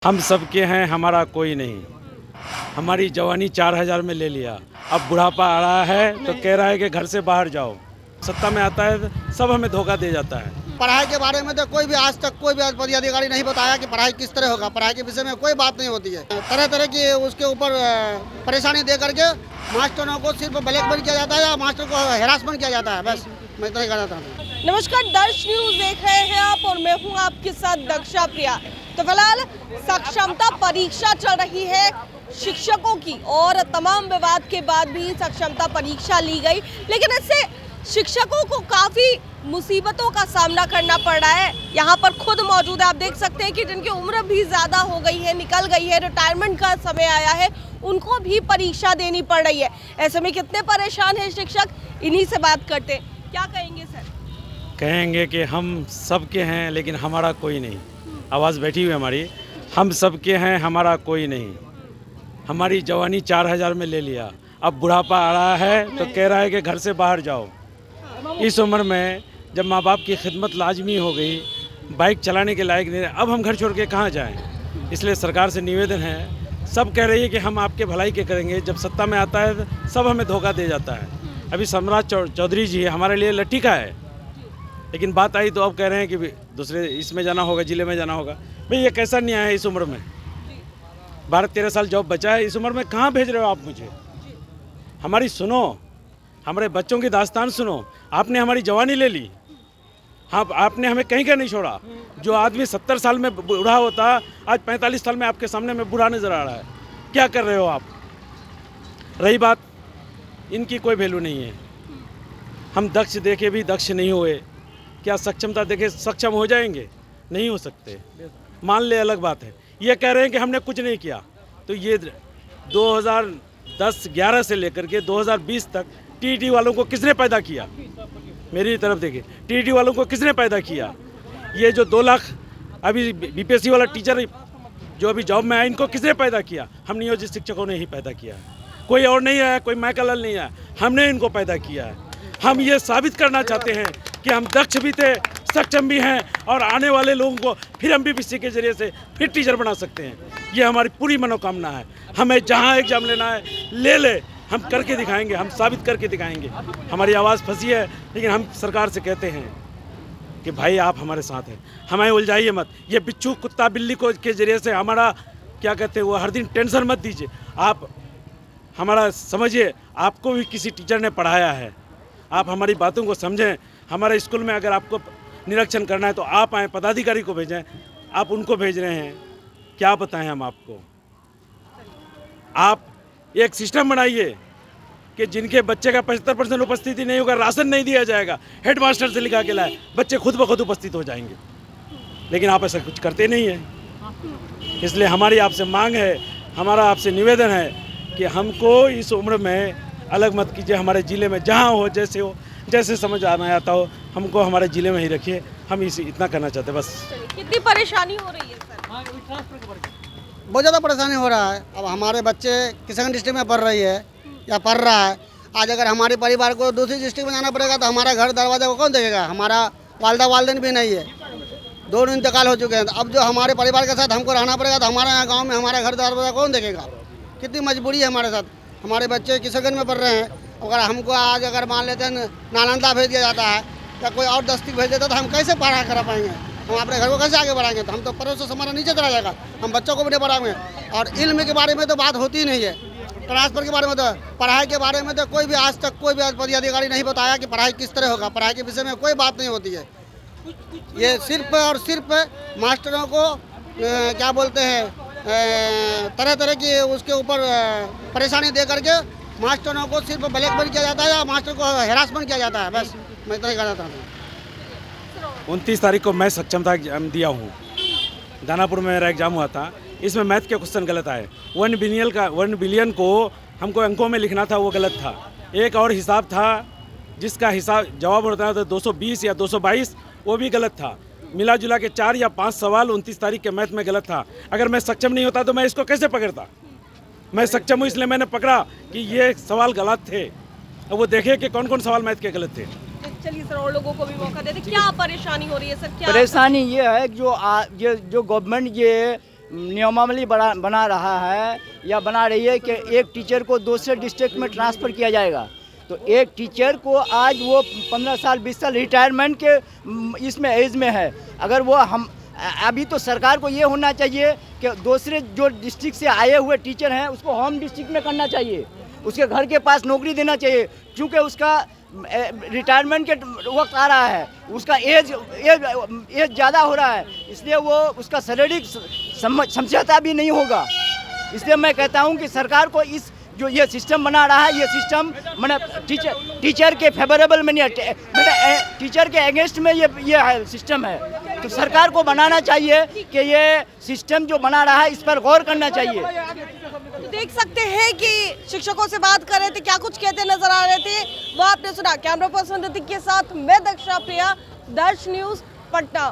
हम सबके हैं, हमारा कोई नहीं। हमारी जवानी 4000 में ले लिया, अब बुढ़ापा आ रहा है तो कह रहा है कि घर से बाहर जाओ। सत्ता में आता है सब हमें धोखा दे जाता है। पढ़ाई के बारे में तो कोई भी आज तक कोई भी पदाधिकारी नहीं बताया कि पढ़ाई किस तरह होगा। पढ़ाई के विषय में कोई बात नहीं होती है। तरह तरह की उसके ऊपर परेशानी दे करके मास्टरों को सिर्फ ब्लैकमेल किया जाता है या मास्टर को हैरासमेंट किया जाता है। बस मैं इतना ही कहना चाहता हूँ। नमस्कार, दर्श न्यूज देख रहे हैं आप और मैं हूँ आपके साथ दक्षा प्रिया। तो फिलहाल सक्षमता परीक्षा चल रही है शिक्षकों की और तमाम विवाद के बाद भी सक्षमता परीक्षा ली गई, लेकिन इससे शिक्षकों को काफ़ी मुसीबतों का सामना करना पड़ रहा है। यहाँ पर खुद मौजूद है, आप देख सकते हैं कि जिनकी उम्र भी ज़्यादा हो गई है, निकल गई है, रिटायरमेंट का समय आया है, उनको भी परीक्षा देनी पड़ रही है। ऐसे में कितने परेशान हैं शिक्षक, इन्हीं से बात करते हैं। क्या कहेंगे सर? कहेंगे कि हम सबके हैं लेकिन हमारा कोई नहीं। आवाज़ बैठी हुई हमारी, हम सबके हैं, हमारा कोई नहीं। हमारी जवानी 4000 में ले लिया, अब बुढ़ापा आ रहा है तो कह रहा है कि घर से बाहर जाओ। इस उम्र में जब माँ बाप की खिदमत लाजमी हो गई, बाइक चलाने के लायक नहीं, अब हम घर छोड़ के कहाँ जाएं? इसलिए सरकार से निवेदन है, सब कह रही है कि हम आपके भलाई के करेंगे, जब सत्ता में आता है तो सब हमें धोखा दे जाता है। अभी सम्राट चौधरी जी हमारे लिए लट्ठी का है, लेकिन बात आई तो अब कह रहे हैं कि दूसरे इसमें जाना होगा, ज़िले में जाना होगा। भाई ये कैसा न्याय है? इस उम्र में 12-13 साल जॉब बचा है, इस उम्र में कहाँ भेज रहे हो आप मुझे? हमारी सुनो, हमारे बच्चों की दास्तान सुनो। आपने हमारी जवानी ले ली, हाँ, आपने हमें कहीं का नहीं छोड़ा। जो आदमी 70 साल में बूढ़ा होता, आज 45 साल में आपके सामने में बूढ़ा नजर आ रहा है। क्या कर रहे हो आप? रही बात, इनकी कोई वैल्यू नहीं है। हम दक्ष देखे भी दक्ष नहीं हुए, क्या सक्षमता देखे सक्षम हो जाएंगे? नहीं हो सकते। मान ले, अलग बात है। ये कह रहे हैं कि हमने कुछ नहीं किया, तो ये 2010-11 से लेकर के 2020 तक टीईटी वालों को किसने पैदा किया? मेरी तरफ देखिए, टीईटी वालों को किसने पैदा किया? ये जो 2 लाख अभी बीपीएससी वाला टीचर जो अभी जॉब में आया, इनको किसने पैदा किया? हम नियोजित शिक्षकों ने ही पैदा किया है। कोई और नहीं आया, कोई मैकलल नहीं आया, हमने इनको पैदा किया है। हम ये साबित करना चाहते हैं कि हम दक्ष भी थे, सक्षम भी हैं, और आने वाले लोगों को फिर हम बीपीएससी के जरिए से फिर टीचर बना सकते हैं। ये हमारी पूरी मनोकामना है। हमें जहाँ एग्जाम लेना है ले ले, हम करके दिखाएंगे, हम साबित करके दिखाएंगे। हमारी आवाज़ फंसी है, लेकिन हम सरकार से कहते हैं कि भाई आप हमारे साथ हैं, हमें उलझाइए मत। ये बिच्छू कुत्ता बिल्ली को के जरिए से हमारा क्या कहते हैं वो हर दिन टेंशन मत दीजिए। आप हमारा समझिए, आपको भी किसी टीचर ने पढ़ाया है, आप हमारी बातों को समझें। हमारे स्कूल में अगर आपको निरीक्षण करना है तो आप आएँ, पदाधिकारी को भेजें। आप उनको भेज रहे हैं, क्या बताएं हम आपको? आप एक सिस्टम बनाइए कि जिनके बच्चे का 75% उपस्थिति नहीं होगा, राशन नहीं दिया जाएगा, हेडमास्टर से लिखा के लाए, बच्चे खुद ब खुद उपस्थित हो जाएंगे। लेकिन आप ऐसा कुछ करते नहीं हैं। इसलिए हमारी आपसे मांग है, हमारा आपसे निवेदन है कि हमको इस उम्र में अलग मत कीजिए। हमारे ज़िले में जहाँ हो, जैसे हो, जैसे समझ आना आता हो, हमको हमारे ज़िले में ही रखिए। हम इतना करना चाहते हैं बस। कितनी परेशानी हो रही है सर? बहुत ज़्यादा परेशानी हो रहा है। अब हमारे बच्चे किशनगंज डिस्ट्रिक्ट में पढ़ रही है या पढ़ रहा है, आज अगर हमारे परिवार को दूसरी डिस्ट्रिक्ट में जाना पड़ेगा तो हमारा घर दरवाजा को कौन देखेगा? हमारा वालदा वालदेन भी नहीं है, दोनों इंतकाल हो चुके हैं। तो अब जो हमारे परिवार के साथ हमको रहना पड़ेगा तो हमारे यहाँ गाँव में हमारा घर दरवाजा कौन देखेगा? कितनी मजबूरी है हमारे साथ। हमारे बच्चे किशनगंज में पढ़ रहे हैं, अगर हमको आज अगर मान लेते हैं नालंदा भेज दिया जाता है या कोई और डिस्ट्रिक्ट भेज देता तो हम कैसे पढ़ा करा पाएंगे? हम अपने घर को कैसे आगे बढ़ाएंगे? तो हम तो परों से हमारा नीचे चला जाएगा, हम बच्चों को भी नहीं पढ़ाएंगे। और इल्म के बारे में तो बात होती ही नहीं है, ट्रांसफर के बारे में तो, पढ़ाई के बारे में तो कोई भी आज तक कोई भी पदाधिकारी नहीं बताया कि पढ़ाई किस तरह होगा। पढ़ाई के विषय में कोई बात नहीं होती है। ये सिर्फ और सिर्फ मास्टरों को क्या बोलते हैं, तरह तरह की उसके ऊपर परेशानी दे करके मास्टरों को सिर्फ ब्लैकमेल किया जाता है या मास्टर को हैरासमेंट किया जाता है। बस मैं इतना ही कहना चाहता हूँ। 29 तारीख को मैं सक्षमता एग्जाम दिया हूँ। दानापुर में मेरा एग्जाम हुआ था, इसमें मैथ के क्वेश्चन गलत आए। 1 बिलियन को हमको अंकों में लिखना था, वो गलत था। एक और हिसाब था जिसका हिसाब जवाब होता था 220 या 222, वो भी गलत था। मिला जुला के 4 या 5 सवाल 29 तारीख के मैथ में गलत था। अगर मैं सक्षम नहीं होता तो मैं इसको कैसे पकड़ता? मैं सक्षम हूँ इसलिए मैंने पकड़ा कि ये सवाल गलत थे। अब वो देखे कि कौन कौन सवाल मैथ के गलत थे। चलिए सर, और लोगों को भी मौका देते। क्या परेशानी हो रही है सर? क्या परेशानी ये है कि जो गवर्नमेंट ये नियमावली बना रहा है या बना रही है कि एक टीचर को दूसरे डिस्ट्रिक्ट में ट्रांसफ़र किया जाएगा। तो एक टीचर को आज वो 15 साल 20 साल रिटायरमेंट के इसमें एज में है, अगर वो हम अभी तो सरकार को ये होना चाहिए कि दूसरे जो डिस्ट्रिक्ट से आए हुए टीचर हैं उसको होम डिस्ट्रिक्ट में करना चाहिए, उसके घर के पास नौकरी देना चाहिए, क्योंकि उसका रिटायरमेंट के वक्त आ रहा है, उसका एज ज़्यादा हो रहा है, इसलिए वो उसका शारीरिक समझौता भी नहीं होगा। इसलिए मैं कहता हूँ कि सरकार को इस जो ये सिस्टम बना रहा है, ये सिस्टम मैंने टीचर के फेवरेबल में नहीं है, टीचर के अगेंस्ट में ये सिस्टम है। तो सरकार को बनाना चाहिए कि ये सिस्टम जो बना रहा है इस पर गौर करना चाहिए। तो देख सकते हैं कि शिक्षकों से बात कर रहे थे, क्या कुछ कहते नजर आ रहे थे वो आपने सुना। कैमरा पर्सन ऋतिक के साथ मैं दक्षा प्रिया, दर्श न्यूज पटना।